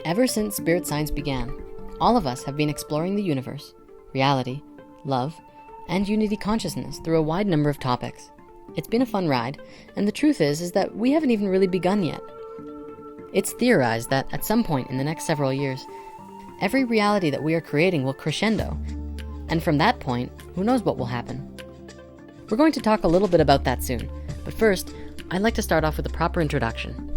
Ever since spirit science began, all of us have been exploring the universe, reality, love, and unity consciousness through a wide number of topics. It's been a fun ride, and the truth is that we haven't even really begun yet. It's theorized that at some point in the next several years, every reality that we are creating will crescendo, and from that point, who knows what will happen. We're going to talk a little bit about that soon, but first, I'd like to start off with a proper introduction.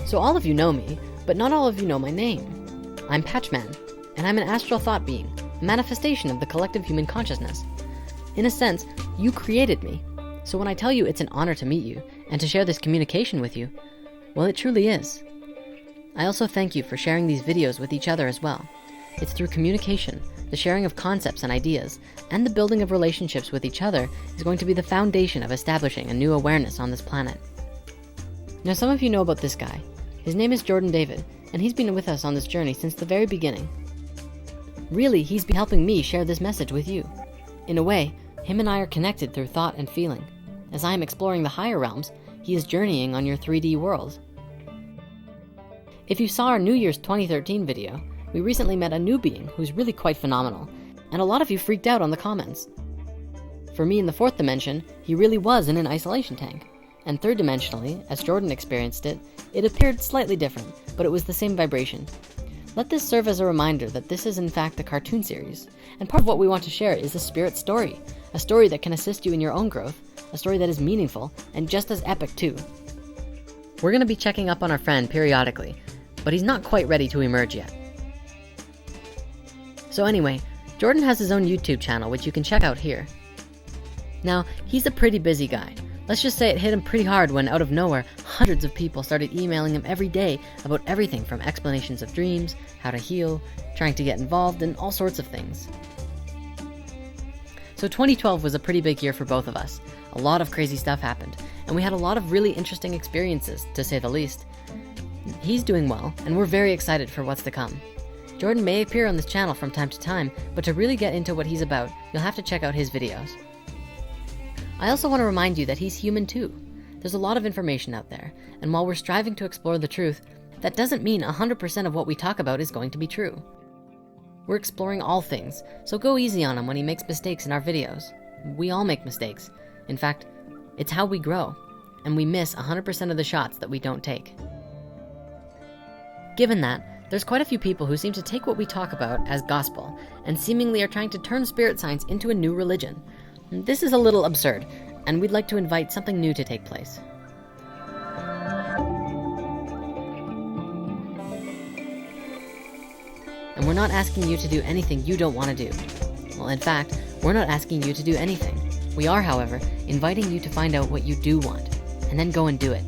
So all of you know me, but not all of you know my name. I'm Patchman, and I'm an astral thought being, a manifestation of the collective human consciousness. In a sense, you created me. So when I tell you it's an honor to meet you and to share this communication with you, well, it truly is. I also thank you for sharing these videos with each other as well. It's through communication, the sharing of concepts and ideas, and the building of relationships with each other is going to be the foundation of establishing a new awareness on this planet. Now, some of you know about this guy. His name is Jordan David, and he's been with us on this journey since the very beginning. Really, he's been helping me share this message with you. In a way, him and I are connected through thought and feeling. As I am exploring the higher realms, he is journeying on your 3D world. If you saw our New Year's 2013 video, we recently met a new being who's really quite phenomenal, and a lot of you freaked out on the comments. For me in the fourth dimension, he really was in an isolation tank. And third dimensionally, as Jordan experienced it, it appeared slightly different, but it was the same vibration. Let this serve as a reminder that this is in fact a cartoon series, and part of what we want to share is a spirit story, a story that can assist you in your own growth, a story that is meaningful, and just as epic too. We're gonna be checking up on our friend periodically, but he's not quite ready to emerge yet. So anyway, Jordan has his own YouTube channel, which you can check out here. Now, he's a pretty busy guy. Let's just say it hit him pretty hard when out of nowhere, hundreds of people started emailing him every day about everything from explanations of dreams, how to heal, trying to get involved, and all sorts of things. So 2012 was a pretty big year for both of us. A lot of crazy stuff happened, and we had a lot of really interesting experiences, to say the least. He's doing well, and we're very excited for what's to come. Jordan may appear on this channel from time to time, but to really get into what he's about, you'll have to check out his videos. I also want to remind you that he's human too. There's a lot of information out there, and while we're striving to explore the truth, that doesn't mean 100% of what we talk about is going to be true. We're exploring all things, so go easy on him when he makes mistakes in our videos. We all make mistakes. In fact, it's how we grow, and we miss 100% of the shots that we don't take. Given that, there's quite a few people who seem to take what we talk about as gospel, and seemingly are trying to turn spirit science into a new religion. This is a little absurd, and we'd like to invite something new to take place. And we're not asking you to do anything you don't want to do. Well, in fact, we're not asking you to do anything. We are, however, inviting you to find out what you do want, and then go and do it.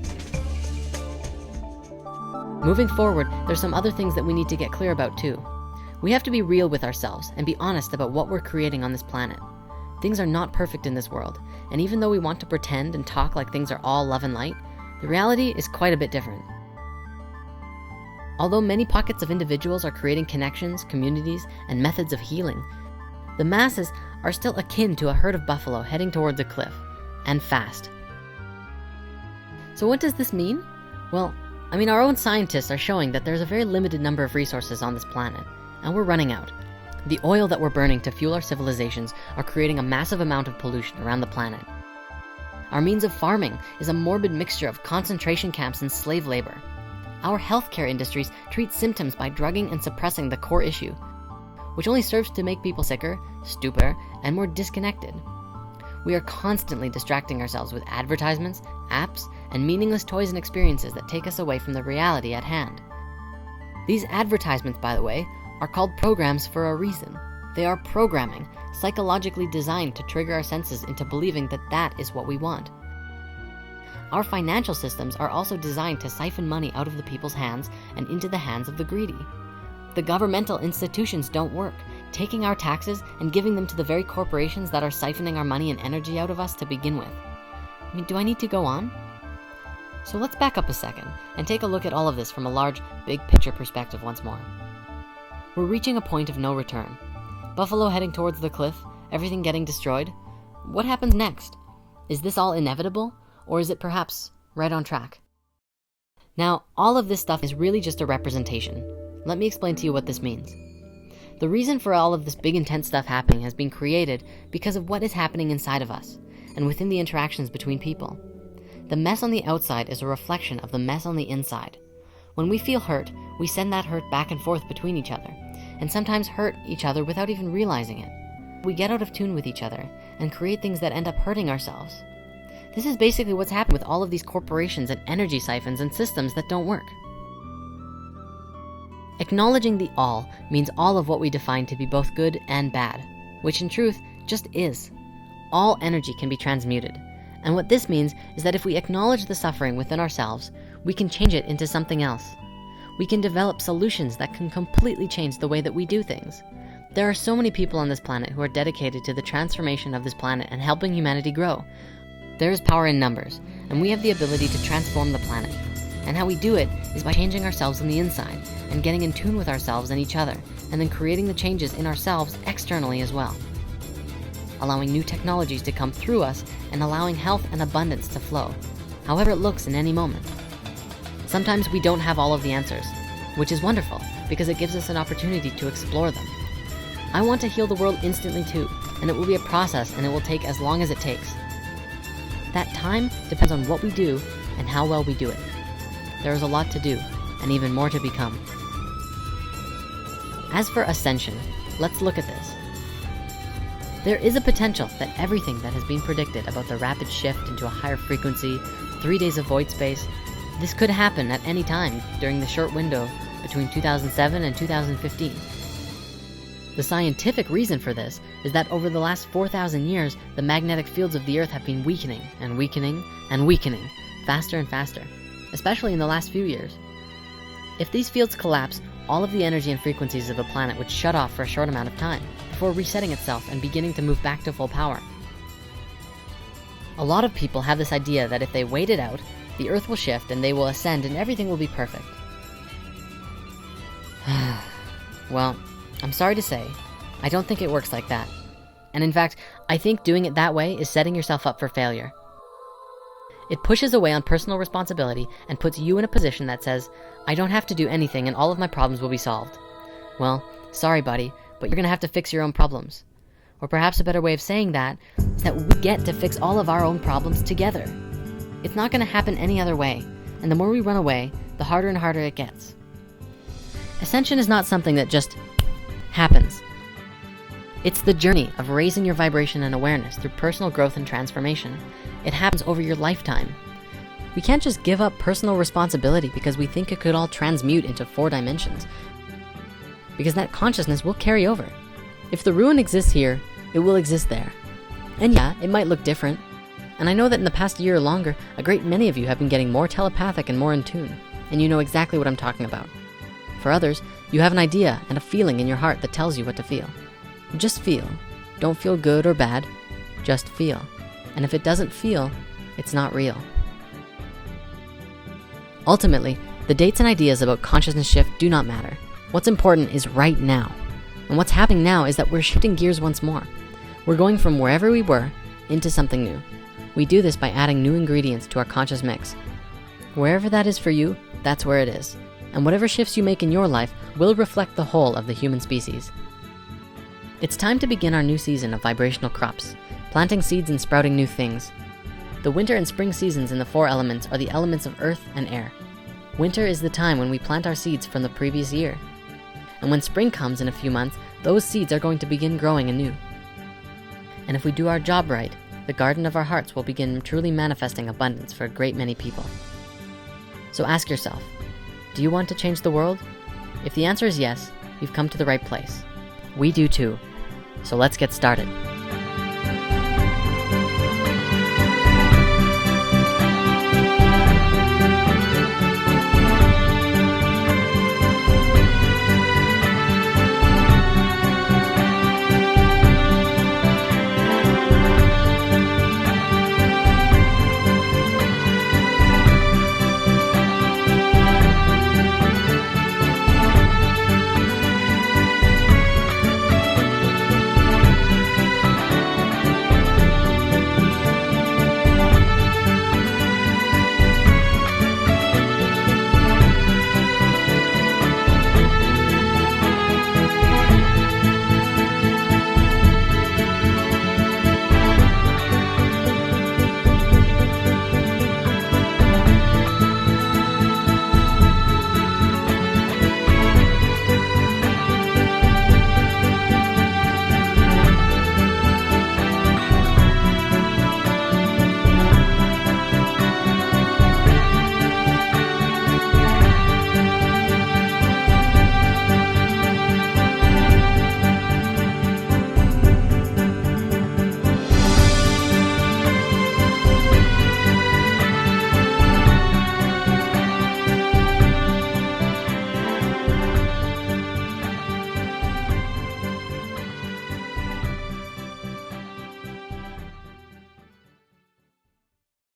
Moving forward, there's some other things that we need to get clear about too. We have to be real with ourselves and be honest about what we're creating on this planet. Things are not perfect in this world, and even though we want to pretend and talk like things are all love and light, the reality is quite a bit different. Although many pockets of individuals are creating connections, communities, and methods of healing, the masses are still akin to a herd of buffalo heading towards a cliff, and fast. So what does this mean? Well, our own scientists are showing that there's a very limited number of resources on this planet, and we're running out. The oil that we're burning to fuel our civilizations are creating a massive amount of pollution around the planet. Our means of farming is a morbid mixture of concentration camps and slave labor. Our healthcare industries treat symptoms by drugging and suppressing the core issue, which only serves to make people sicker, stupider, and more disconnected. We are constantly distracting ourselves with advertisements, apps, and meaningless toys and experiences that take us away from the reality at hand. These advertisements, by the way, are called programs for a reason. They are programming, psychologically designed to trigger our senses into believing that that is what we want. Our financial systems are also designed to siphon money out of the people's hands and into the hands of the greedy. The governmental institutions don't work, taking our taxes and giving them to the very corporations that are siphoning our money and energy out of us to begin with. Do I need to go on? So let's back up a second and take a look at all of this from a large, big picture perspective once more. We're reaching a point of no return. Buffalo heading towards the cliff, everything getting destroyed. What happens next? Is this all inevitable, or is it perhaps right on track? Now, all of this stuff is really just a representation. Let me explain to you what this means. The reason for all of this big intense stuff happening has been created because of what is happening inside of us and within the interactions between people. The mess on the outside is a reflection of the mess on the inside. When we feel hurt, we send that hurt back and forth between each other, and sometimes hurt each other without even realizing it. We get out of tune with each other and create things that end up hurting ourselves. This is basically what's happened with all of these corporations and energy siphons and systems that don't work. Acknowledging the all means all of what we define to be both good and bad, which in truth just is. All energy can be transmuted. And what this means is that if we acknowledge the suffering within ourselves, we can change it into something else. We can develop solutions that can completely change the way that we do things. There are so many people on this planet who are dedicated to the transformation of this planet and helping humanity grow. There is power in numbers, and we have the ability to transform the planet. And how we do it is by changing ourselves on the inside and getting in tune with ourselves and each other, and then creating the changes in ourselves externally as well. Allowing new technologies to come through us and allowing health and abundance to flow, however it looks in any moment. Sometimes we don't have all of the answers, which is wonderful because it gives us an opportunity to explore them. I want to heal the world instantly too, and it will be a process and it will take as long as it takes. That time depends on what we do and how well we do it. There is a lot to do and even more to become. As for Ascension, let's look at this. There is a potential that everything that has been predicted about the rapid shift into a higher frequency, 3 days of void space, this could happen at any time during the short window between 2007 and 2015. The scientific reason for this is that over the last 4,000 years, the magnetic fields of the Earth have been weakening and weakening and weakening, faster and faster, especially in the last few years. If these fields collapse, all of the energy and frequencies of the planet would shut off for a short amount of time before resetting itself and beginning to move back to full power. A lot of people have this idea that if they wait it out, the Earth will shift and they will ascend and everything will be perfect. Well, I'm sorry to say, I don't think it works like that. And in fact, I think doing it that way is setting yourself up for failure. It pushes away on personal responsibility and puts you in a position that says, I don't have to do anything and all of my problems will be solved. Well, sorry buddy, but you're gonna have to fix your own problems. Or perhaps a better way of saying that is that we get to fix all of our own problems together. It's not gonna happen any other way, and the more we run away, the harder and harder it gets. Ascension is not something that just happens. It's the journey of raising your vibration and awareness through personal growth and transformation. It happens over your lifetime. We can't just give up personal responsibility because we think it could all transmute into 4 dimensions, because that consciousness will carry over. If the ruin exists here, it will exist there. And yeah, it might look different. And I know that in the past year or longer, a great many of you have been getting more telepathic and more in tune, and you know exactly what I'm talking about. For others, you have an idea and a feeling in your heart that tells you what to feel. Just feel. Don't feel good or bad, just feel. And if it doesn't feel, it's not real. Ultimately, the dates and ideas about consciousness shift do not matter. What's important is right now. And what's happening now is that we're shifting gears once more. We're going from wherever we were into something new. We do this by adding new ingredients to our conscious mix. Wherever that is for you, that's where it is. And whatever shifts you make in your life will reflect the whole of the human species. It's time to begin our new season of vibrational crops, planting seeds and sprouting new things. The winter and spring seasons in the 4 elements are the elements of earth and air. Winter is the time when we plant our seeds from the previous year. And when spring comes in a few months, those seeds are going to begin growing anew. And if we do our job right, the garden of our hearts will begin truly manifesting abundance for a great many people. So ask yourself, do you want to change the world? If the answer is yes, you've come to the right place. We do too. So let's get started.